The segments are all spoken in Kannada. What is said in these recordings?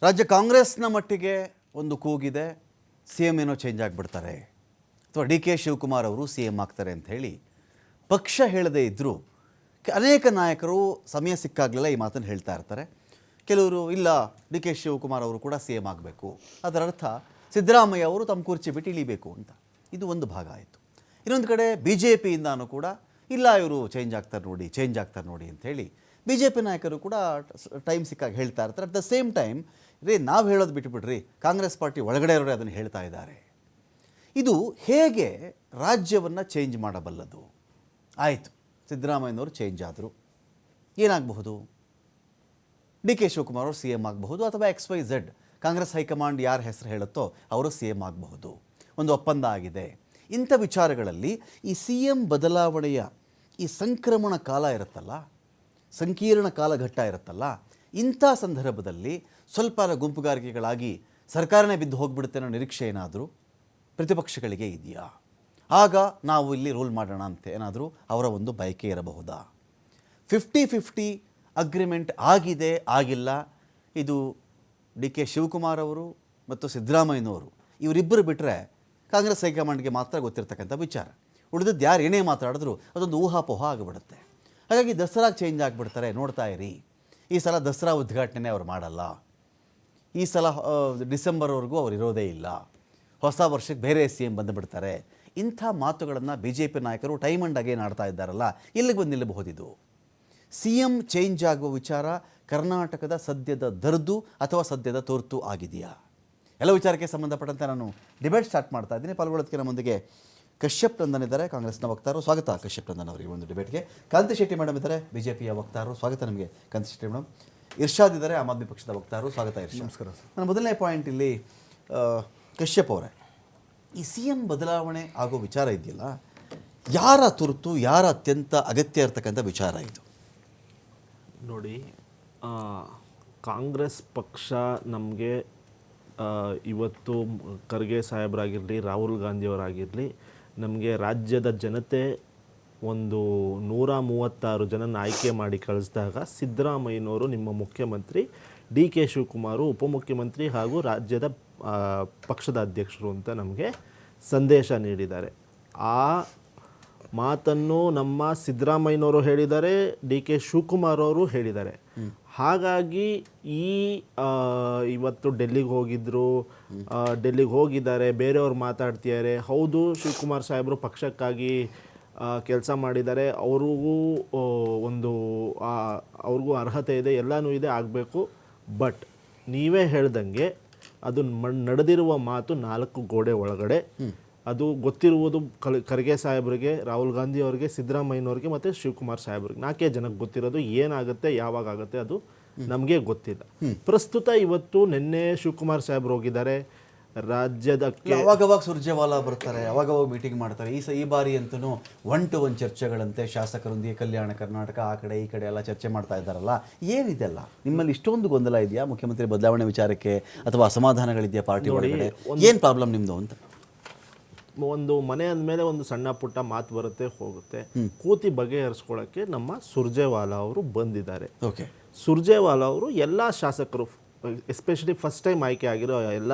ರಾಜ್ಯ ಕಾಂಗ್ರೆಸ್ನ ಮಟ್ಟಿಗೆ ಒಂದು ಕೂಗಿದೆ, ಸಿ ಎಮ್ ಏನೋ ಚೇಂಜ್ ಆಗಿಬಿಡ್ತಾರೆ ಅಥವಾ ಡಿ ಕೆ ಶಿವಕುಮಾರ್ ಅವರು ಸಿ ಎಮ್ ಆಗ್ತಾರೆ ಅಂತ ಹೇಳಿ ಪಕ್ಷ ಹೇಳದೇ ಇದ್ದರೂ ಅನೇಕ ನಾಯಕರು ಸಮಯ ಸಿಕ್ಕಾಗಲೆಲ್ಲ ಈ ಮಾತನ್ನು ಹೇಳ್ತಾ ಇರ್ತಾರೆ. ಕೆಲವರು ಇಲ್ಲ ಡಿ ಕೆ ಶಿವಕುಮಾರ್ ಅವರು ಕೂಡ ಸಿ ಎಮ್ ಆಗಬೇಕು, ಅದರ ಅರ್ಥ ಸಿದ್ದರಾಮಯ್ಯ ಅವರು ತಮ್ಮ ಕುರ್ಚಿ ಬಿಟ್ಟು ಇಳಿಬೇಕು ಅಂತ. ಇದು ಒಂದು ಭಾಗ ಆಯಿತು. ಇನ್ನೊಂದು ಕಡೆ ಬಿ ಜೆ ಪಿಯಿಂದನೂ ಕೂಡ ಇಲ್ಲ ಇವರು ಚೇಂಜ್ ಆಗ್ತಾರೆ ನೋಡಿ ಅಂಥೇಳಿ ಬಿ ಜೆ ಪಿ ನಾಯಕರು ಕೂಡ ಟೈಮ್ ಸಿಕ್ಕಾಗ ಹೇಳ್ತಾ ಇರ್ತಾರೆ. ಅಟ್ ದ ಸೇಮ್ ಟೈಮ್ ನಾವು ಹೇಳೋದು ಬಿಟ್ಟುಬಿಡ್ರಿ, ಕಾಂಗ್ರೆಸ್ ಪಾರ್ಟಿ ಒಳಗಡೆ ಇರೋರೇ ಅದನ್ನು ಹೇಳ್ತಾ ಇದ್ದಾರೆ. ಇದು ಹೇಗೆ ರಾಜ್ಯವನ್ನು ಚೇಂಜ್ ಮಾಡಬಲ್ಲದು? ಆಯಿತು, ಸಿದ್ದರಾಮಯ್ಯನವರು ಚೇಂಜ್ ಆದರು, ಏನಾಗಬಹುದು? ಡಿ ಕೆ ಶಿವಕುಮಾರ್ ಅವರು ಸಿ ಎಮ್ ಆಗಬಹುದು, ಅಥವಾ XYZ ಕಾಂಗ್ರೆಸ್ ಹೈಕಮಾಂಡ್ ಯಾರ ಹೆಸರು ಹೇಳುತ್ತೋ ಅವರು ಸಿ ಎಮ್ ಆಗಬಹುದು. ಒಂದು ಒಪ್ಪಂದ ಆಗಿದೆ. ಇಂಥ ವಿಚಾರಗಳಲ್ಲಿ ಈ ಸಿ ಎಮ್ ಬದಲಾವಣೆಯ ಈ ಸಂಕ್ರಮಣ ಕಾಲ ಇರುತ್ತಲ್ಲ, ಸಂಕೀರ್ಣ ಕಾಲಘಟ್ಟ ಇರುತ್ತಲ್ಲ, ಇಂಥ ಸಂದರ್ಭದಲ್ಲಿ ಸ್ವಲ್ಪ ಗುಂಪುಗಾರಿಕೆಗಳಾಗಿ ಸರ್ಕಾರನೇ ಬಿದ್ದು ಹೋಗಿಬಿಡುತ್ತೆ ಅನ್ನೋ ನಿರೀಕ್ಷೆ ಏನಾದರೂ ಪ್ರತಿಪಕ್ಷಗಳಿಗೆ ಇದೆಯಾ? ಆಗ ನಾವು ಇಲ್ಲಿ ರೂಲ್ ಮಾಡೋಣ ಅಂತ ಏನಾದರೂ ಅವರ ಒಂದು ಬಯಕೆ ಇರಬಹುದಾ? 50-50 ಅಗ್ರಿಮೆಂಟ್ ಆಗಿದೆ ಆಗಿಲ್ಲ, ಇದು ಡಿ ಕೆ ಶಿವಕುಮಾರ್ ಅವರು ಮತ್ತು ಸಿದ್ದರಾಮಯ್ಯನವರು ಇವರಿಬ್ಬರು ಬಿಟ್ಟರೆ ಕಾಂಗ್ರೆಸ್ ಹೈಕಮಾಂಡ್ಗೆ ಮಾತ್ರ ಗೊತ್ತಿರ್ತಕ್ಕಂಥ ವಿಚಾರ. ಉಳಿದದ್ದು ಯಾರು ಏನೇ ಮಾತಾಡಿದ್ರು ಅದೊಂದು ಊಹಾಪೋಹ ಆಗಿಬಿಡುತ್ತೆ. ಹಾಗಾಗಿ ದಸರಾಗೆ ಚೇಂಜ್ ಆಗಿಬಿಡ್ತಾರೆ, ನೋಡ್ತಾ ಇರಿ. ಈ ಸಲ ದಸರಾ ಉದ್ಘಾಟನೆ ಅವ್ರು ಮಾಡಲ್ಲ, ಈ ಸಲ ಡಿಸೆಂಬರ್ವರೆಗೂ ಅವ್ರು ಇರೋದೇ ಇಲ್ಲ, ಹೊಸ ವರ್ಷಕ್ಕೆ ಬೇರೆ ಸಿ ಎಮ್ ಬಂದುಬಿಡ್ತಾರೆ. ಇಂಥ ಮಾತುಗಳನ್ನು ಬಿ ಜೆ ಪಿ ನಾಯಕರು ಟೈಮ್ ಆ್ಯಂಡ್ ಅಗೇನ್ ಆಡ್ತಾ ಇದ್ದಾರಲ್ಲ, ಇಲ್ಲಿಗೆ ಬಂದು ನಿಲ್ಲಬಹುದಿದು. ಸಿ ಎಮ್ ಚೇಂಜ್ ಆಗುವ ವಿಚಾರ ಕರ್ನಾಟಕದ ಸದ್ಯದ ದರ್ದು ಅಥವಾ ಸದ್ಯದ ತುರ್ತು ಆಗಿದೆಯಾ? ಎಲ್ಲ ವಿಚಾರಕ್ಕೆ ಸಂಬಂಧಪಟ್ಟಂತೆ ನಾನು ಡಿಬೇಟ್ ಸ್ಟಾರ್ಟ್ ಮಾಡ್ತಾ ಇದ್ದೀನಿ. ಪಾಲ್ಗೊಳ್ಳೋದಕ್ಕೆ ನಮ್ಮೊಂದಿಗೆ ಕಶ್ಯಪ್ ನಂದನ್ ಇದ್ದಾರೆ, ಕಾಂಗ್ರೆಸ್ನ ವಕ್ತಾರರು. ಸ್ವಾಗತ ಕಶ್ಯಪ್ ನಂದನ್ ಅವರಿಗೆ ಒಂದು ಡಿಬೇಟ್ಗೆ. ಕಾಂತಿ ಶೆಟ್ಟಿ ಮೇಡಮ್ ಇದ್ದಾರೆ, ಬಿ ಜೆ ಪಿಯ ವಕ್ತಾರರು. ಸ್ವಾಗತ ನಿಮಗೆ ಕಾಂತಿ ಶೆಟ್ಟಿ ಮೇಡಮ್. ಇರ್ಷಾದ್ ಇದ್ದಾರೆ, ಆಮ್ ಆದ್ಮಿ ಪಕ್ಷದ ವಕ್ತಾರರು. ಸ್ವಾಗತ ಇರ್ಷಾದ್. ನಮಸ್ಕಾರ ಸರ್. ನನ್ನ ಮೊದಲನೇ ಪಾಯಿಂಟ್ ಇಲ್ಲಿ ಕಶ್ಯಪ್ ಅವರೇ, ಈ ಸಿ ಎಮ್ ಬದಲಾವಣೆ ಆಗೋ ವಿಚಾರ ಇದೆಯಲ್ಲ, ಯಾರ ತುರ್ತು, ಯಾರ ಅತ್ಯಂತ ಅಗತ್ಯ ಇರತಕ್ಕಂಥ ವಿಚಾರ ಇದು? ನೋಡಿ, ಕಾಂಗ್ರೆಸ್ ಪಕ್ಷ ನಮಗೆ ಇವತ್ತು ಖರ್ಗೆ ಸಾಹೇಬರಾಗಿರಲಿ, ರಾಹುಲ್ ಗಾಂಧಿಯವರಾಗಿರಲಿ, ನಮಗೆ ರಾಜ್ಯದ ಜನತೆ ಒಂದು 136 ಜನನ ಆಯ್ಕೆ ಮಾಡಿ ಕಳಿಸಿದಾಗ ಸಿದ್ದರಾಮಯ್ಯನವರು ನಿಮ್ಮ ಮುಖ್ಯಮಂತ್ರಿ, ಡಿ ಕೆ ಶಿವಕುಮಾರು ಉಪಮುಖ್ಯಮಂತ್ರಿ ಹಾಗೂ ರಾಜ್ಯದ ಪಕ್ಷದ ಅಧ್ಯಕ್ಷರು ಅಂತ ನಮಗೆ ಸಂದೇಶ ನೀಡಿದ್ದಾರೆ. ಆ ಮಾತನ್ನು ನಮ್ಮ ಸಿದ್ದರಾಮಯ್ಯನವರು ಹೇಳಿದ್ದಾರೆ, ಡಿ ಕೆ ಶಿವಕುಮಾರ್ ಅವರು ಹೇಳಿದ್ದಾರೆ. ಹಾಗಾಗಿ ಇವತ್ತು ಡೆಲ್ಲಿಗೆ ಹೋಗಿದ್ದಾರೆ, ಬೇರೆಯವ್ರು ಮಾತಾಡ್ತಿದ್ದಾರೆ. ಹೌದು, ಶಿವಕುಮಾರ್ ಸಾಹೇಬರು ಪಕ್ಷಕ್ಕಾಗಿ ಕೆಲಸ ಮಾಡಿದ್ದಾರೆ, ಅವ್ರಿಗೂ ಅರ್ಹತೆ ಇದೆ, ಎಲ್ಲನೂ ಇದೆ, ಆಗಬೇಕು. ಬಟ್ ನೀವೇ ಹೇಳ್ದಂಗೆ ಅದು ನಡೆದಿರುವ ಮಾತು 4 ಗೋಡೆ ಒಳಗಡೆ. ಅದು ಗೊತ್ತಿರುವುದು ಖರ್ಗೆ ಸಾಹೇಬರಿಗೆ, ರಾಹುಲ್ ಗಾಂಧಿ ಅವರಿಗೆ, ಸಿದ್ದರಾಮಯ್ಯನವ್ರಿಗೆ ಮತ್ತು ಶಿವಕುಮಾರ್ ಸಾಹೇಬ್ರಿಗೆ. 4 ಜನಕ್ಕೆ ಗೊತ್ತಿರೋದು. ಏನಾಗುತ್ತೆ, ಯಾವಾಗ ಆಗುತ್ತೆ ಅದು ನಮಗೆ ಗೊತ್ತಿಲ್ಲ. ಪ್ರಸ್ತುತ ಇವತ್ತು ನಿನ್ನೆ ಶಿವಕುಮಾರ್ ಸಾಹೇಬ್ರು ಹೋಗಿದ್ದಾರೆ ರಾಜ್ಯದ. ಅವಾಗವಾಗ ಸುರ್ಜೇವಾಲಾ ಬರ್ತಾರೆ, ಅವಾಗವಾಗ ಮೀಟಿಂಗ್ ಮಾಡ್ತಾರೆ. ಈ ಬಾರಿ ಅಂತೂ 1-to-1 ಚರ್ಚೆಗಳಂತೆ ಶಾಸಕರೊಂದಿಗೆ ಕಲ್ಯಾಣ ಕರ್ನಾಟಕ ಆ ಕಡೆ ಈ ಕಡೆ ಎಲ್ಲ ಚರ್ಚೆ ಮಾಡ್ತಾ ಇದ್ದಾರಲ್ಲ, ಏನಿದೆಲ್ಲ ನಿಮ್ಮಲ್ಲಿ ಇಷ್ಟೊಂದು ಗೊಂದಲ ಇದೆಯಾ ಮುಖ್ಯಮಂತ್ರಿ ಬದಲಾವಣೆ ವಿಚಾರಕ್ಕೆ, ಅಥವಾ ಅಸಮಾಧಾನಗಳಿದೆಯಾ ಪಾರ್ಟಿ ಒಳಗಡೆ? ಏನು ಪ್ರಾಬ್ಲಮ್ ನಿಮ್ಮದು ಅಂತ? ಒಂದು ಮನೆ ಅಂದಮೇಲೆ ಒಂದು ಸಣ್ಣ ಪುಟ್ಟ ಮಾತು ಬರುತ್ತೆ, ಹೋಗುತ್ತೆ. ಕೂತಿ ಬಗೆಹರಿಸ್ಕೊಳ್ಳೋಕ್ಕೆ ನಮ್ಮ ಸುರ್ಜೇವಾಲಾ ಅವರು ಬಂದಿದ್ದಾರೆ. ಓಕೆ, ಸುರ್ಜೇವಾಲಾ ಅವರು ಎಲ್ಲ ಶಾಸಕರು, ಎಸ್ಪೆಷಲಿ ಫಸ್ಟ್ ಟೈಮ್ ಆಯ್ಕೆ ಆಗಿರೋ ಎಲ್ಲ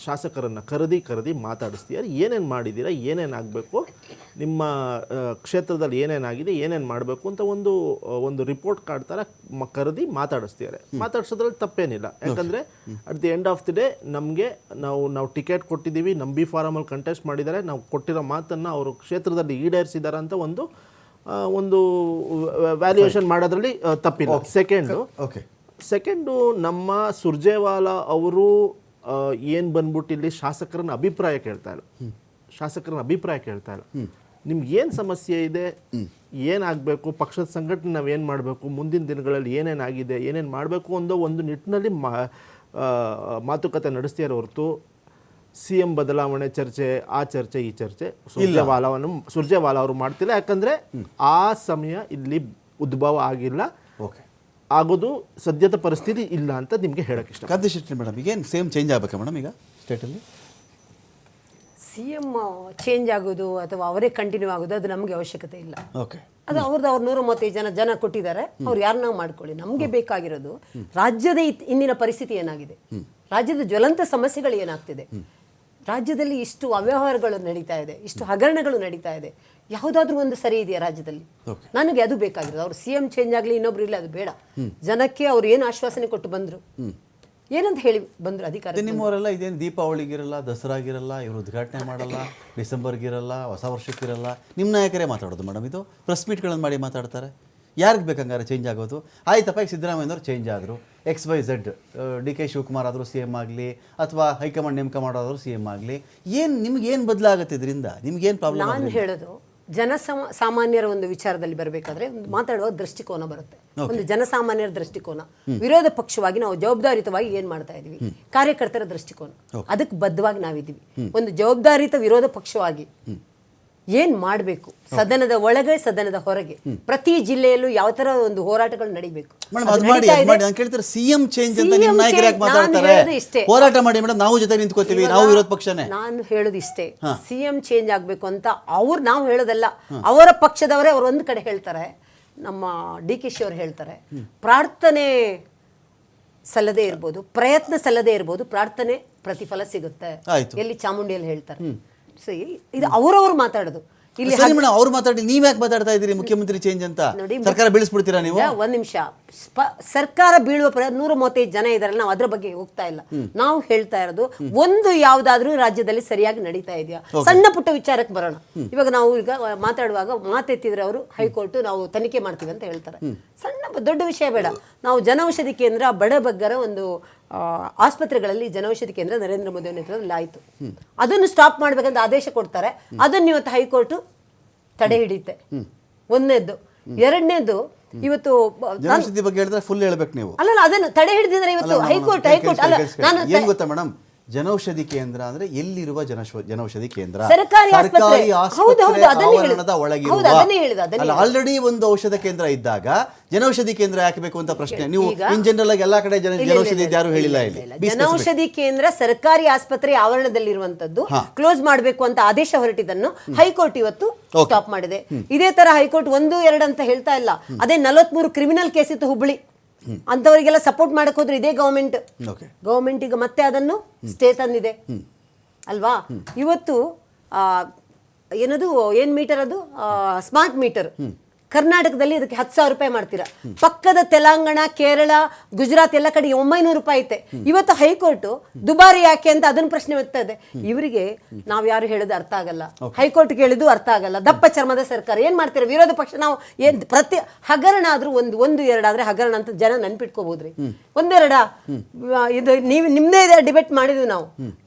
ಶಾಸಕರನ್ನು ಕರೆದಿ ಮಾತಾಡಿಸ್ತೀಯಾರು. ಏನೇನು ಮಾಡಿದ್ದೀರಾ, ಏನೇನಾಗಬೇಕು, ನಿಮ್ಮ ಕ್ಷೇತ್ರದಲ್ಲಿ ಏನೇನಾಗಿದೆ, ಏನೇನು ಮಾಡಬೇಕು ಅಂತ ಒಂದು ರಿಪೋರ್ಟ್ ಕಾರ್ಡ್ ಥರ ಕರೆದಿ ಮಾತಾಡಿಸ್ತಿದ್ದಾರೆ. ಮಾತಾಡ್ಸೋದ್ರಲ್ಲಿ ತಪ್ಪೇನಿಲ್ಲ. ಯಾಕಂದರೆ at the end of the day ನಮಗೆ ನಾವು ಟಿಕೆಟ್ ಕೊಟ್ಟಿದ್ದೀವಿ, ನಮ್ಮ ಬಿ ಫಾರಮಲ್ಲಿ ಕಂಟೆಸ್ಟ್ ಮಾಡಿದ್ದಾರೆ, ನಾವು ಕೊಟ್ಟಿರೋ ಮಾತನ್ನು ಅವರು ಕ್ಷೇತ್ರದಲ್ಲಿ ಈಡೇರಿಸಿದ್ದಾರೆ ಅಂತ ಒಂದು ವ್ಯಾಲ್ಯೂಯೇಷನ್ ಮಾಡೋದ್ರಲ್ಲಿ ತಪ್ಪಿಲ್ಲ. ಸೆಕೆಂಡು ನಮ್ಮ ಸುರ್ಜೇವಾಲಾ ಅವರು ಏನು ಬಂದ್ಬಿಟ್ಟು ಇಲ್ಲಿ ಶಾಸಕರನ್ನ ಅಭಿಪ್ರಾಯ ಕೇಳ್ತಾ ಇಲ್ಲ. ನಿಮ್ಗೆ ಏನು ಸಮಸ್ಯೆ ಇದೆ, ಏನಾಗಬೇಕು, ಪಕ್ಷದ ಸಂಘಟನೆ ನಾವು ಏನು ಮಾಡಬೇಕು, ಮುಂದಿನ ದಿನಗಳಲ್ಲಿ ಏನೇನಾಗಿದೆ, ಏನೇನು ಮಾಡಬೇಕು ಅನ್ನೋ ಒಂದು ನಿಟ್ಟಿನಲ್ಲಿ ಮಾತುಕತೆ ನಡೆಸ್ತೀರ ಹೊರತು ಸಿ ಎಂ ಬದಲಾವಣೆ ಚರ್ಚೆ, ಆ ಚರ್ಚೆ, ಈ ಚರ್ಚೆ ಸುರ್ಜೇವಾಲಾ ಅವರು ಮಾಡ್ತಿಲ್ಲ. ಯಾಕಂದರೆ ಆ ಸಮಯ ಇಲ್ಲಿ ಉದ್ಭವ ಆಗಿಲ್ಲ, ಆಗೋದು ಸದ್ಯದ ಪರಿಸ್ಥಿತಿ ಇಲ್ಲ ಅಂತ ನಿಮಗೆ ಹೇಳಕ್ಕೆ ಇಷ್ಟ. ಕಾಂತಿ ಶೆಟ್ಟಿ ಮೇಡಮ್, ಈಗೇನು ಸೇಮ್ ಚೇಂಜ್ ಆಗಬೇಕಾ ಮೇಡಮ್ ಈಗ ಸ್ಟೇಟಲ್ಲಿ? ಸಿ ಎಮ್ ಚೇಂಜ್ ಆಗೋದು ಅಥವಾ ಅವರೇ ಕಂಟಿನ್ಯೂ ಆಗೋದು ಅದು ನಮಗೆ ಅವಶ್ಯಕತೆ ಇಲ್ಲ. ಓಕೆ, ಅದು ಅವ್ರದ್ದು 135 ಜನ ಕೊಟ್ಟಿದ್ದಾರೆ, ಅವ್ರು ಯಾರನ್ನ ಮಾಡ್ಕೊಳ್ಳಿ. ನಮಗೆ ಬೇಕಾಗಿರೋದು ರಾಜ್ಯದ ಇಂದಿನ ಪರಿಸ್ಥಿತಿ ಏನಾಗಿದೆ, ರಾಜ್ಯದ ಜ್ವಲಂತ ಸಮಸ್ಯೆಗಳು ಏನಾಗ್ತಿದೆ, ರಾಜ್ಯದಲ್ಲಿ ಇಷ್ಟು ಅವ್ಯವಹಾರಗಳು ನಡೀತಾ ಇದೆ, ಇಷ್ಟು ಹಗರಣಗಳು ನಡೀತಾ ಇದೆ, ಯಾವುದಾದ್ರೂ ಒಂದು ಸರಿ ಇದೆಯಾ ರಾಜ್ಯದಲ್ಲಿ? ನನಗೆ ಅದು ಬೇಕಾಗಿರೋದು. ಅವ್ರು CM ಚೇಂಜ್ ಆಗಲಿ, ಇನ್ನೊಬ್ರು ಇಲ್ಲ, ಅದು ಬೇಡ. ಜನಕ್ಕೆ ಅವ್ರು ಏನು ಆಶ್ವಾಸನೆ ಕೊಟ್ಟು ಬಂದ್ರು, ಏನಂತ ಹೇಳಿ ಬಂದ್ರು ಅಧಿಕಾರ. ನಿಮ್ಮವರೆಲ್ಲ ಇದೇನು ದೀಪಾವಳಿಗಿರಲ್ಲ, ದಸರಾಗಿರಲ್ಲ, ಇವರು ಉದ್ಘಾಟನೆ ಮಾಡಲ್ಲ, ಡಿಸೆಂಬರ್ಗಿರಲ್ಲ, ಹೊಸ ವರ್ಷಕ್ಕಿರಲ್ಲ, ನಿಮ್ಮ ನಾಯಕರೇ ಮಾತಾಡೋದು ಮೇಡಮ್. ಇದು ಪ್ರೆಸ್ ಮೀಟ್ಗಳನ್ನು ಮಾಡಿ ಮಾತಾಡ್ತಾರೆ. ಯಾರಿಗೆ ಬೇಕಂಗಾರೆ ಚೇಂಜ್ ಆಗೋದು? ಆಯ್ತಪ್ಪ, ಈಗ ಸಿದ್ದರಾಮಯ್ಯನವ್ರು ಚೇಂಜ್ ಆದರು, XYZ DK ಶಿವಕುಮಾರ್ ಆದರೂ CM ಆಗಲಿ, ಅಥವಾ ಹೈಕಮಾಂಡ್ ನೇಮಕ ಮಾಡೋದಾದ್ರು CM ಆಗಲಿ, ಏನು ನಿಮ್ಗೇನು ಬದಲಾಗುತ್ತೆ ಇದರಿಂದ? ನಿಮ್ಗೇನು ಪ್ರಾಬ್ಲಮ್? ನಾನು ಹೇಳೋದು ಸಾಮಾನ್ಯರ ಒಂದು ವಿಚಾರದಲ್ಲಿ ಬರಬೇಕಾದ್ರೆ ಒಂದು ಮಾತಾಡುವ ದೃಷ್ಟಿಕೋನ ಬರುತ್ತೆ, ಒಂದು ಜನಸಾಮಾನ್ಯರ ದೃಷ್ಟಿಕೋನ. ವಿರೋಧ ಪಕ್ಷವಾಗಿ ನಾವು ಜವಾಬ್ದಾರಿತವಾಗಿ ಏನ್ ಮಾಡ್ತಾ ಇದೀವಿ, ಕಾರ್ಯಕರ್ತರ ದೃಷ್ಟಿಕೋನ, ಅದಕ್ಕೆ ಬದ್ಧವಾಗಿ ನಾವಿದ್ದೀವಿ. ಒಂದು ಜವಾಬ್ದಾರಿತ ವಿರೋಧ ಪಕ್ಷವಾಗಿ ಏನ್ ಮಾಡಬೇಕು, ಸದನದ ಒಳಗೆ ಸದನದ ಹೊರಗೆ ಪ್ರತಿ ಜಿಲ್ಲೆಯಲ್ಲೂ ಯಾವ ತರ ಒಂದು ಹೋರಾಟಗಳು ನಡೀಬೇಕು. CM ಚೇಂಜ್ ಅಂತ ನಿಮ್ಮ ನಾಯಕರು ಯಾಕೆ ಮಾತಾಡ್ತಾರೆ? ಹೋರಾಟ ಮಾಡಿ ಮೇಡಮ್, ನಾವು ಜೊತೆ ನಿಂತ್ಕೋತೀವಿ, ನಾವು ವಿರೋಧ ಪಕ್ಷನೇ. ನಾನು ಹೇಳೋದು ಇಷ್ಟೇ, CM ಚೇಂಜ್ ಆಗ್ಬೇಕು ಅಂತ ನಾವು ಹೇಳೋದಲ್ಲ, ಅವರ ಪಕ್ಷದವರೇ ಅವ್ರು ಒಂದ್ ಕಡೆ ಹೇಳ್ತಾರೆ. ನಮ್ಮ DK ಶಿ ಅವರು ಹೇಳ್ತಾರೆ, ಪ್ರಾರ್ಥನೆ ಸಲ್ಲದೆ ಇರ್ಬೋದು, ಪ್ರಯತ್ನ ಸಲ್ಲದೆ ಇರ್ಬೋದು, ಪ್ರಾರ್ಥನೆ ಪ್ರತಿಫಲ ಸಿಗುತ್ತೆ. ಎಲ್ಲಿ ಚಾಮುಂಡಿಯಲ್ಲಿ ಹೇಳ್ತಾರೆ. ಇದು ಅವರವ್ರು ಮಾತಾಡೋದು. ಇಲ್ಲಿ ಅವ್ರು ಮಾತಾಡಿ, ನೀವ್ ಯಾಕೆ ಮಾತಾಡ್ತಾ ಇದ್ದೀರಿ ಮುಖ್ಯಮಂತ್ರಿ ಚೇಂಜ್ ಅಂತ? ಸರ್ಕಾರ ಬೀಳಿಸ್ಬಿಡ್ತೀರಾ ನೀವು? ಒಂದ್ ನಿಮಿಷ, ಸರ್ಕಾರ ಬೀಳುವ 135 ಜನ ಇದಾರಲ್ಲ, ನಾವು ಅದ್ರ ಬಗ್ಗೆ ಹೋಗ್ತಾ ಇಲ್ಲ. ನಾವು ಹೇಳ್ತಾ ಇರೋದು ಒಂದು ಯಾವ್ದಾದ್ರೂ ರಾಜ್ಯದಲ್ಲಿ ಸರಿಯಾಗಿ ನಡೀತಾ ಇದೆಯಾ, ಸಣ್ಣ ಪುಟ್ಟ ವಿಚಾರಕ್ಕೆ ಬರೋಣ. ಇವಾಗ ನಾವು ಈಗ ಮಾತಾಡುವಾಗ ಮಾತೆತ್ತಿದ್ರೆ ಅವರು ಹೈಕೋರ್ಟ್ ನಾವು ತನಿಖೆ ಮಾಡ್ತೀವಿ ಅಂತ ಹೇಳ್ತಾರೆ. ದೊಡ್ಡ ವಿಷಯ ಬೇಡ. ನಾವು ಜನೌಷಧಿ ಕೇಂದ್ರ, ಬಡಬಗ್ಗರ ಒಂದು ಆಸ್ಪತ್ರೆಗಳಲ್ಲಿ ಜನೌಷಧಿ ಕೇಂದ್ರ ನರೇಂದ್ರ ಮೋದಿ ನೇತೃತ್ವದಲ್ಲಿ ಆಯಿತು. ಅದನ್ನು ಸ್ಟಾಪ್ ಮಾಡ್ಬೇಕಂತ ಆದೇಶ ಕೊಡ್ತಾರೆ. ಅದನ್ನು ಇವತ್ತು ಹೈಕೋರ್ಟ್ ತಡೆ ಹಿಡಿಯುತ್ತೆ. ಒಂದನೇದ್ದು. ಎರಡನೇದು, ಇವತ್ತು ಜನೌಷಧಿ ಬಗ್ಗೆ ಹೇಳಿದ್ರೆ ಫುಲ್ ಹೇಳ್ಬೇಕು ನೀವು. ಅಲ್ಲ, ಅದನ್ನು ತಡೆ ಹಿಡಿದಿದ್ದಾರೆ ಇವತ್ತು ಹೈಕೋರ್ಟ್. ಅಲ್ಲ, ನಾನು ಏನ್ ಗೊತ್ತಾ ಮೇಡಮ್, ಜನೌಷಧಿ ಕೇಂದ್ರ ಅಂದ್ರೆ ಎಲ್ಲಿರುವ ಜನೌಷಧಿ ಕೇಂದ್ರ? ಸರ್ಕಾರಿ ಆಸ್ಪತ್ರೆ ಆಲ್ರೆಡಿ ಒಂದು ಔಷಧ ಕೇಂದ್ರ ಇದ್ದಾಗ ಜನೌಷಧಿ ಕೇಂದ್ರ ಹಾಕಬೇಕು ಅಂತ ಪ್ರಶ್ನೆ. ನೀವು ಇನ್ ಜನರಲ್ ಆಗಿ ಎಲ್ಲಾ ಕಡೆ ಜನೌಷಧಿ ಯಾರು ಹೇಳಿಲ್ಲ. ಇಲ್ಲಿ ಜನೌಷಧಿ ಕೇಂದ್ರ ಸರ್ಕಾರಿ ಆಸ್ಪತ್ರೆ ಆವರಣದಲ್ಲಿರುವಂತದ್ದು ಕ್ಲೋಸ್ ಮಾಡಬೇಕು ಅಂತ ಆದೇಶ ಹೊರಟಿದ್ದನ್ನು ಹೈಕೋರ್ಟ್ ಇವತ್ತು ಸ್ಟಾಪ್ ಮಾಡಿದೆ. ಇದೇ ತರ ಹೈಕೋರ್ಟ್ 1, 2 ಅಂತ ಹೇಳ್ತಾ ಇಲ್ಲ. ಅದೇ 43 ಕ್ರಿಮಿನಲ್ ಕೇಸ್ ಇತ್ತು ಹುಬ್ಬಳ್ಳಿ, ಅಂತವರಿಗೆಲ್ಲ ಸಪೋರ್ಟ್ ಮಾಡಕ್ ಹೋದ್ರೆ ಇದೇ ಗವರ್ಮೆಂಟ್ ಈಗ ಮತ್ತೆ ಅದನ್ನು ಸ್ಟೇ ತಂದಿದೆ ಅಲ್ವಾ. ಇವತ್ತು ಏನದು ಏನ್ ಮೀಟರ್, ಅದು ಸ್ಮಾರ್ಟ್ ಮೀಟರ್. ಕರ್ನಾಟಕದಲ್ಲಿ ಇದಕ್ಕೆ 10,000 ರೂಪಾಯಿ ಮಾಡ್ತೀರಾ. ಪಕ್ಕದ ತೆಲಂಗಾಣ, ಕೇರಳ, ಗುಜರಾತ್ ಎಲ್ಲ ಕಡೆಗೆ 900 ರೂಪಾಯಿ ಐತೆ. ಇವತ್ತು ಹೈಕೋರ್ಟ್ ದುಬಾರಿ ಯಾಕೆ ಅಂತ ಅದನ್ನ ಪ್ರಶ್ನೆ ಬರ್ತಾ ಇದೆ. ಇವರಿಗೆ ನಾವ್ ಯಾರು ಹೇಳೋದು ಅರ್ಥ ಆಗಲ್ಲ, ಹೈಕೋರ್ಟ್ ಕೇಳಿದ್ದು ಅರ್ಥ ಆಗಲ್ಲ. ದಪ್ಪ ಚರ್ಮದ ಸರ್ಕಾರ ಏನ್ ಮಾಡ್ತೀರಾ? ವಿರೋಧ ಪಕ್ಷ ನಾವು ಏನ್ ಪ್ರತಿ ಹಗರಣ ಆದ್ರೂ ಒಂದು ಎರಡಾದ್ರೆ ಹಗರಣ ಅಂತ ಜನ ನೆನ್ಪಿಟ್ಕೋಬಹುದ್ರಿ. 1, 2 ಇದು ನೀವು ನಿಮ್ದೇ ಡಿಬೇಟ್ ಮಾಡಿದ್ವಿ ನಾವು.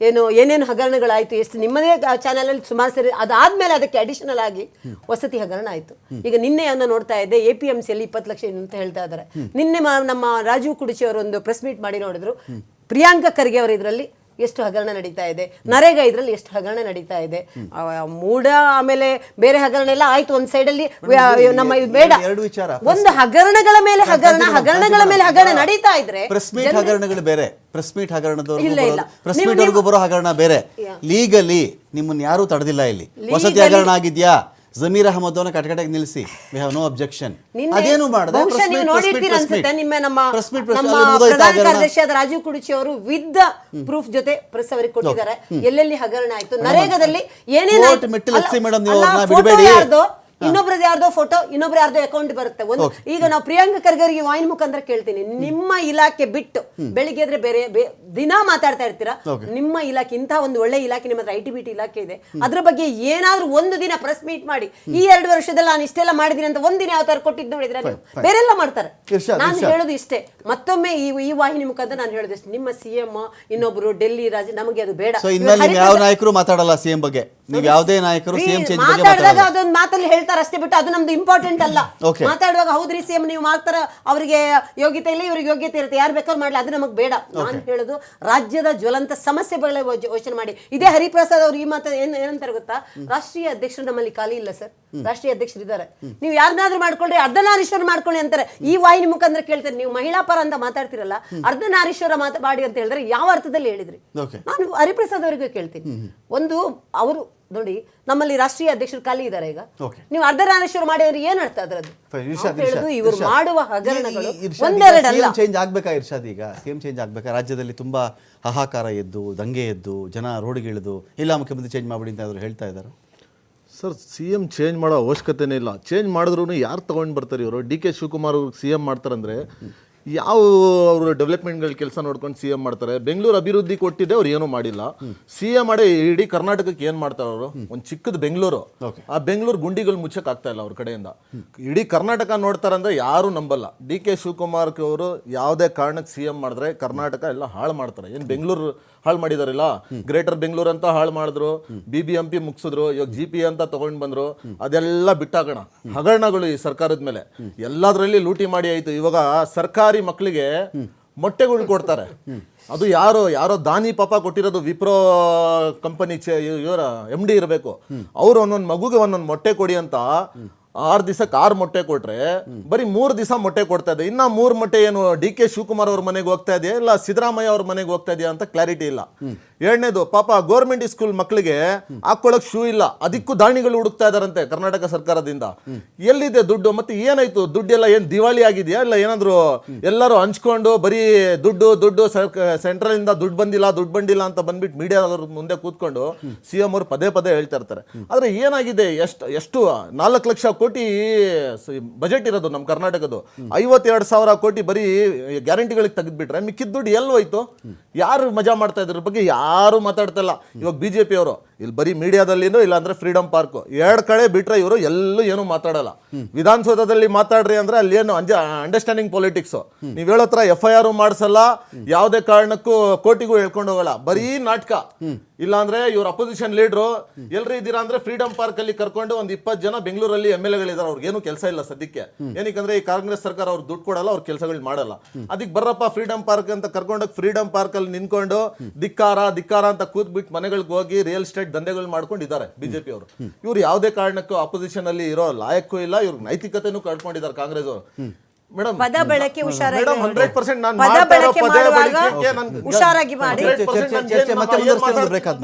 ಏನೇನು ಹಗರಣಗಳಾಯ್ತು, ಎಷ್ಟು ನಿಮ್ಮದೇ ಚಾನೆಲ್ ಅಲ್ಲಿ ಸುಮಾರು ಸರಿ. ಅದಾದ್ಮೇಲೆ ಅದಕ್ಕೆ ಅಡಿಷನಲ್ ಆಗಿ ವಸತಿ ಹಗರಣ ಆಯ್ತು. ಈಗ ನಿನ್ನೆ ನೋಡ್ತಾ ಇದ್ದೆ, APMC ಯಲ್ಲಿ 20 ಲಕ್ಷ ಅಂತ ಹೇಳ್ತಾ ಇದ್ದಾರೆ. ನಿನ್ನೆ ನಮ್ಮ ರಾಜೀವ್ ಕುಡಿಚಿ ಅವರು ಒಂದು ಪ್ರೆಸ್ ಮೀಟ್ ಮಾಡಿ ನೋಡಿದ್ರು. ಪ್ರಿಯಾಂಕಾ ಖರ್ಗೆ ಅವರು ಇದರಲ್ಲಿ ಎಷ್ಟು ಹಗರಣ ನಡೀತಾ ಇದೆ, ನರೇಗಾ ಇದ್ರಲ್ಲಿ ಎಷ್ಟು ಹಗರಣ ನಡೀತಾ ಇದೆ, ಮೂಡ ಆಮೇಲೆ ಬೇರೆ ಹಗರಣ ಎಲ್ಲ ಆಯ್ತು. ಒಂದ್ ಸೈಡ್ ಅಲ್ಲಿ ನಮ್ಮ ಬೇಡ, ಒಂದು ಹಗರಣಗಳ ಮೇಲೆ ಹಗರಣ ನಡೀತಾ ಇದ್ರೆ ಪ್ರೆಸ್ ಮೀಟ್ ಹಗರಣಗಳು ಬೇರೆ, ಪ್ರೆಸ್ ಮೀಟ್ ಹಗರಣದವ್ರಿಗೂ ಬರೋ ಹಗರಣ ಬೇರೆ. ಲೀಗಲಿ ನಿಮ್ಮನ್ನ ಯಾರು ತಡೆದಿಲ್ಲ. ಇಲ್ಲಿ ವಸತಿ ಹಗರಣ ಆಗಿದ್ಯಾ, ಜಮೀರ್ ಅಹಮದ್ ಅವನ ಕಟಕಟೆಗೆ ನಿಲ್ಲಿಸಿ, ವಿ ಹ್ಯಾವ್ ನೋ ಅಬ್ಜೆಕ್ಷನ್. ಅದೇನು ಮಾಡಿದೆ, ಪ್ರಧಾನ ಕಾರ್ಯದರ್ಶಿಯಾದ ರಾಜೀವ್ ಕುಡಿಚಿ ಅವರು ವಿತ್ ಪ್ರೂಫ್ ಜೊತೆ ಪ್ರೆಸ್ ಅವರಿಗೆ ಕೊಟ್ಟಿದ್ದಾರೆ. ಎಲ್ಲೆಲ್ಲಿ ಹಗರಣ ಆಯ್ತು, ನರೇಗಾದಲ್ಲಿ ಏನೇನು ಇನ್ನೊಬ್ರದ್ದು ಯಾರ್ದೋ ಫೋಟೋ, ಇನ್ನೊಬ್ರು ಯಾರ್ದೋ ಅಕೌಂಟ್ ಬರುತ್ತೆ. ಈಗ ನಾವು ಪ್ರಿಯಾಂಕಾ ಖರ್ಗೆ ವಾಹಿನಿ ಮುಖಾಂತರ ಕೇಳ್ತೀನಿ, ನಿಮ್ಮ ಇಲಾಖೆ ಬಿಟ್ಟು ಬೆಳಿಗ್ಗೆ ಎದ್ರೆ ಬೇರೆ ದಿನ ಮಾತಾಡ್ತಾ ಇರ್ತೀರಾ. ನಿಮ್ಮ ಇಲಾಖೆ ಇಂತಹ ಒಂದು ಒಳ್ಳೆ ಇಲಾಖೆ, ನಿಮ್ಮ ಹತ್ರ IT BT ಇಲಾಖೆ ಇದೆ, ಅದ್ರ ಬಗ್ಗೆ ಏನಾದ್ರೂ ಒಂದು ದಿನ ಪ್ರೆಸ್ ಮೀಟ್ ಮಾಡಿ, ಈ 2 ವರ್ಷದಲ್ಲಿ ನಾನು ಇಷ್ಟೆಲ್ಲ ಮಾಡಿದೀನಿ ಅಂತ ಒಂದಿನ ಯಾವ ತರ ಕೊಟ್ಟಿದ್ದು ನೋಡಿದ್ರೆ ಬೇರೆಲ್ಲ ಮಾಡ್ತಾರೆ. ನಾನು ಹೇಳೋದು ಇಷ್ಟೇ, ಮತ್ತೊಮ್ಮೆ ಈ ವಾಹಿನಿ ಮುಖಾಂತರ ನಾನು ಹೇಳೋದು ಇಷ್ಟೇ, ನಿಮ್ಮ CM ಇನ್ನೊಬ್ರು ಡೆಲ್ಲಿ ರಾಜ, ನಮಗೆ ಅದು ಬೇಡ. ಯಾವ ನಾಯಕರು ಮಾತಾಡಲ್ಲ CM ಬಗ್ಗೆ, ನೀವು ಯಾವುದೇ ನಾಯಕರು CM ಚೇಂಜ್ ಬಗ್ಗೆ ಮಾತಾಡಿದಾಗ ಅದೊಂದು ಮಾತಲ್ಲಿ ಹೇಳ್ತಾರೆ ಅಷ್ಟೇ ಬಿಟ್ಟು ಅದು ನಮ್ದು ಇಂಪಾರ್ಟೆಂಟ್ ಅಲ್ಲ. ಮಾತಾಡುವಾಗ ಹೌದ್ರಿ CM ನೀವು ಮಾಡ್ತಾರ, ಅವರಿಗೆ ಯೋಗ್ಯತೆ ಇಲ್ಲ, ಇವ್ರಿಗೆ ಯೋಗ್ಯತೆ ಇರುತ್ತೆ, ಯಾರು ಬೇಕಾದ್ರೂ ಮಾಡ್ಲಿ, ಅದು ನಮಗೆ ಬೇಡ. ನಾನು ಹೇಳೋದು ರಾಜ್ಯದ ಜ್ವಲಂತ ಸಮಸ್ಯೆಗಳೇ ಯೋಚನೆ ಮಾಡಿ. ಇದೇ ಹರಿಪ್ರಸಾದ್ ಅವರು ಈ ಮಾತು ಏನಂತಾರೆ ಗೊತ್ತಾ, ರಾಷ್ಟ್ರೀಯ ಅಧ್ಯಕ್ಷರು ನಮ್ಮಲ್ಲಿ ಖಾಲಿ ಇಲ್ಲ ಸರ್, ರಾಷ್ಟ್ರೀಯ ಅಧ್ಯಕ್ಷರು ಇದ್ದಾರೆ, ನೀವು ಯಾರನ್ನಾದ್ರೂ ಮಾಡ್ಕೊಳ್ರಿ, ಅರ್ಧನಾರೀಶ್ವರ ಮಾಡ್ಕೊಳ್ಳಿ ಅಂತಾರೆ. ಈ ವಾಹಿನಿ ಮುಖಾಂತರ ಕೇಳ್ತಾರೆ, ನೀವು ಮಹಿಳಾ ಪರ ಅಂತ ಮಾತಾಡ್ತಿರಲ್ಲ, ಅರ್ಧನಾರೀಶ್ವರ ಮಾಡಿ ಅಂತ ಹೇಳಿದ್ರೆ ಯಾವ ಅರ್ಥದಲ್ಲಿ ಹೇಳಿದ್ರಿ? ನಾನು ಹರಿಪ್ರಸಾದ್ ಅವರಿಗೆ ಕೇಳ್ತೀನಿ, ಒಂದು ಅವರು ನೋಡಿ ನಮ್ಮಲ್ಲಿ ರಾಷ್ಟ್ರೀಯ ಅಧ್ಯಕ್ಷರು ಖಾಲಿ ಇದ್ದಾರೆ ಈಗ. Okay. ನೀವು ಅರ್ಧನಾರೀಶ್ವರ ಮಾಡಿ ಅಂದ್ರೆ ಏನ್ ಅರ್ಥ ಅದರದ್ದು? ಇರ್ಷಾದ್, ಇವರು ಮಾಡುವ ಹಗರಣಗಳು ಇರ್ಷಾದ್ ಒಂದೆರಡಲ್ಲ. ಚೇಂಜ್ ಆಗ್ಬೇಕಾ ಇರ್ಷಾದ್? ಈಗ ಸಿಎಂ ಚೇಂಜ್ ಆಗ್ಬೇಕಾ? ರಾಜ್ಯದಲ್ಲಿ ತುಂಬಾ ಹಾಹಾಕಾರ ಎದ್ದು, ದಂಗೆ ಎದ್ದು, ಜನ ರೋಡ್ಗೆ ಇಳಿದು ಇಲ್ಲ ಮುಖ್ಯಮಂತ್ರಿ ಚೇಂಜ್ ಮಾಡ್ಬಿಡಿ ಅಂತ ಅವರು ಹೇಳ್ತಾ ಇದ್ದಾರೆ. ಸರ್, ಸಿ ಎಮ್ ಚೇಂಜ್ ಮಾಡೋ ಅವಶ್ಯಕತೆನೇ ಇಲ್ಲ. ಚೇಂಜ್ ಮಾಡಿದ್ರು ಯಾರು ತೊಗೊಂಡು ಬರ್ತಾರೆ ಇವರು? ಡಿ ಕೆ ಶಿವಕುಮಾರ್ ಅವ್ರಿಗೆ ಸಿ ಎಮ್ ಮಾಡ್ತಾರಂದ್ರೆ ಯಾವ ಅವರು ಡೆವಲಪ್ಮೆಂಟ್ಗಳ ಕೆಲಸ ನೋಡ್ಕೊಂಡು ಸಿ ಎಂ ಮಾಡ್ತಾರೆ? ಬೆಂಗಳೂರು ಅಭಿವೃದ್ಧಿ ಕೊಟ್ಟಿದ್ದೆ ಅವ್ರು ಏನೂ ಮಾಡಿಲ್ಲ. ಸಿ ಎಂ ಮಾಡಿ ಇಡೀ ಕರ್ನಾಟಕಕ್ಕೆ ಏನು ಮಾಡ್ತಾರೆ ಅವರು? ಒಂದು ಚಿಕ್ಕದ ಬೆಂಗಳೂರು, ಆ ಬೆಂಗಳೂರು ಗುಂಡಿಗಳು ಮುಚ್ಚಕ್ಕೆ ಆಗ್ತಾ ಇಲ್ಲ ಅವ್ರ ಕಡೆಯಿಂದ. ಇಡೀ ಕರ್ನಾಟಕ ನೋಡ್ತಾರಂದ್ರೆ ಯಾರು ನಂಬಲ್ಲ. ಡಿ ಕೆ ಶಿವಕುಮಾರ್ ಅವರು ಯಾವುದೇ ಕಾರಣಕ್ಕೆ ಸಿ ಎಂ ಮಾಡಿದ್ರೆ ಕರ್ನಾಟಕ ಎಲ್ಲ ಹಾಳು ಮಾಡ್ತಾರೆ. ಏನು ಬೆಂಗಳೂರು ಹಾಳು ಮಾಡಿದಾರಿಲ್ಲ, ಗ್ರೇಟರ್ ಬೆಂಗಳೂರು ಅಂತ ಹಾಳು ಮಾಡಿದ್ರು, BBMP ಮುಗಿಸಿದ್ರು, ಇವಾಗ GP ಅಂತ ತಗೊಂಡ್ ಬಂದ್ರು. ಅದೆಲ್ಲ ಬಿಟ್ಟಾಗೋಣ. ಹಗರಣಗಳು ಈ ಸರ್ಕಾರದ ಮೇಲೆ ಎಲ್ಲದರಲ್ಲಿ ಲೂಟಿ ಮಾಡಿ ಆಯ್ತು. ಇವಾಗ ಸರ್ಕಾರಿ ಮಕ್ಕಳಿಗೆ ಮೊಟ್ಟೆಗಳು ಕೊಡ್ತಾರೆ. ಅದು ಯಾರೋ ದಾನಿ ಪಾಪ ಕೊಟ್ಟಿರೋದು, ವಿಪ್ರೋ ಕಂಪನಿ ಇವರ MD ಇರಬೇಕು. ಅವ್ರು ಒಂದೊಂದು ಮಗುಗೆ ಒಂದೊಂದು ಮೊಟ್ಟೆ ಕೊಡಿ ಅಂತ 6 ದಿವಸಕ್ಕೆ 6 ಮೊಟ್ಟೆ ಕೊಟ್ರೆ ಬರೀ 3 ದಿವಸ ಮೊಟ್ಟೆ ಕೊಡ್ತಾ ಇದೆ. ಇನ್ನ 3 ಮೊಟ್ಟೆ ಏನು ಡಿ ಕೆ ಶಿವಕುಮಾರ್ ಅವ್ರ ಮನೆಗೆ ಹೋಗ್ತಾ ಇದೆಯಾ ಇಲ್ಲ ಸಿದ್ದರಾಮಯ್ಯ ಅವ್ರ ಮನೆಗೆ ಹೋಗ್ತಾ ಇದೆಯಾ ಅಂತ ಕ್ಲಾರಿಟಿ ಇಲ್ಲ. ಎರಡನೇದು, ಪಾಪ ಗೌರ್ಮೆಂಟ್ ಸ್ಕೂಲ್ ಮಕ್ಕಳಿಗೆ ಹಾಕೊಳ್ಳೋಕೆ ಶೂ ಇಲ್ಲ, ಅದಕ್ಕೂ ದಾಣಿಗಳು ಹುಡುಕ್ತಾ ಇದಾರಂತೆ ಕರ್ನಾಟಕ ಸರ್ಕಾರದಿಂದ. ಎಲ್ಲಿದೆ ದುಡ್ಡು? ಮತ್ತೆ ಏನಾಯ್ತು ದುಡ್ಡೆಲ್ಲ? ಏನ್ ದಿವಾಳಿ ಆಗಿದೆಯಾ ಇಲ್ಲ ಏನಾದ್ರು ಎಲ್ಲರೂ ಹಂಚ್ಕೊಂಡು ಬರೀ ದುಡ್ಡು ಸೆಂಟ್ರಲ್ ಇಂದ ದುಡ್ಡು ಬಂದಿಲ್ಲ ಅಂತ ಬಂದ್ಬಿಟ್ಟು ಮೀಡಿಯಾ ಮುಂದೆ ಕೂತ್ಕೊಂಡು CM ಅವರು ಪದೇ ಹೇಳ್ತಾ ಇರ್ತಾರೆ. ಆದ್ರೆ ಏನಾಗಿದೆ? ಎಷ್ಟು 4 ಲಕ್ಷ ಕೋಟಿ ಬಜೆಟ್ ಇರೋದು ನಮ್ಮ ಕರ್ನಾಟಕದ್ದು. 52,000 ಕೋಟಿ ಬರೀ ಗ್ಯಾರಂಟಿಗಳಿಗೆ ತೆಗೆದ್ಬಿಟ್ರೆ ಮಿಕ್ಕಿದ ದುಡ್ಡು ಎಲ್ಲಿ ಹೋಯ್ತು? ಯಾರು ಮಜಾ ಮಾಡ್ತಾ ಇದ್ರ ಬಗ್ಗೆ ಯಾರು ಮಾತಾಡ್ತಾ ಇಲ್ಲ. ಇವಾಗ BJP ಅವರು ಇಲ್ಲಿ ಬರೀ ಮೀಡಿಯಾದಲ್ಲಿನೂ ಇಲ್ಲ ಅಂದ್ರೆ ಫ್ರೀಡಮ್ ಪಾರ್ಕ್ 2 ಕಡೆ ಬಿಟ್ರೆ ಇವರು ಎಲ್ಲೂ ಏನು ಮಾತಾಡಲ್ಲ. ವಿಧಾನಸೌಧದಲ್ಲಿ ಮಾತಾಡ್ರಿ ಅಂದ್ರೆ ಅಲ್ಲಿ ಏನು ಅಂಡರ್ಸ್ಟ್ಯಾಂಡಿಂಗ್ ಪೊಲಿಟಿಕ್ಸ್. ನೀವ್ ಹೇಳೋತ್ರ FIR ಮಾಡಿಸಲ್ಲ, ಯಾವುದೇ ಕಾರಣಕ್ಕೂ ಕೋರ್ಟಿಗೂ ಹೇಳ್ಕೊಂಡು ಹೋಗಲ್ಲ, ಬರೀ ನಾಟಕ. ಇಲ್ಲಾಂದ್ರೆ ಇವ್ರ ಅಪೋಸಿಷನ್ ಲೀಡ್ರು ಎಲ್ರು ಇದ್ದೀರಾ ಅಂದ್ರೆ ಫ್ರೀಡಮ್ ಪಾರ್ಕ್ ಅಲ್ಲಿ ಕರ್ಕೊಂಡು ಒಂದು 20 ಜನ ಬೆಂಗಳೂರಲ್ಲಿ MLAಗಳಿದ್ದಾರೆ. ಅವ್ರಿಗೇನು ಕೆಲಸ ಇಲ್ಲ ಸದ್ಯಕ್ಕೆ. ಏನಕ್ಕಂದ್ರೆ ಈ ಕಾಂಗ್ರೆಸ್ ಸರ್ಕಾರ ಅವ್ರು ದುಡ್ಡು ಕೊಡಲ್ಲ, ಅವ್ರ ಕೆಲಸಗಳು ಮಾಡಲ್ಲ. ಅದಕ್ಕೆ ಬರ್ರಪ್ಪ ಫ್ರೀಡಮ್ ಪಾರ್ಕ್ ಅಂತ ಕರ್ಕೊಂಡೋಗಿ ಫ್ರೀಡಮ್ ಪಾರ್ಕ್ ಅಲ್ಲಿ ನಿಂತ್ಕೊಂಡು ಧಿಕ್ಕಾರ ಅಂತ ಕೂತ್ಬಿಟ್ಟು ಮನೆಗಳಿಗೆ ಹೋಗಿ ರಿಯಲ್ ಎಸ್ಟೇಟ್ ದಂಧೆಗಳು ಮಾಡ್ಕೊಂಡಿದ್ದಾರೆ BJP ಅವರು. ಇವ್ರು ಯಾವುದೇ ಕಾರಣಕ್ಕೂ ಅಪೋಸಿಷನ್ ಅಲ್ಲಿ ಇರೋ ಲಾಯಕ್ಕೂ ಇಲ್ಲ, ಇವ್ರ ನೈತಿಕತೆನೂ ಕಳ್ಕೊಂಡಿದ್ದಾರೆ ಕಾಂಗ್ರೆಸ್ ಅವರು. ಮೇಡಮ್, ಪದ ಬಳಕೆ ಹುಷಾರಾಗಿ ಮೇಡಮ್ 100% ನಾನು ಪದ ಮಾತಾಡೋ ಬಳಕೆ ಪದೇ ಮಾಡುವಾಗ ಬಳಕೆಗೆ ನಾನು ಹುಷಾರಾಗಿ ಮಾಡಿ. ಚರ್ಚೆ ಮತ್ತೆ ಮುಂದುವರಿಸ್ತೀನಿ, ಒಂದು ಬ್ರೇಕ್ ಆದ್ಮೇಲೆ.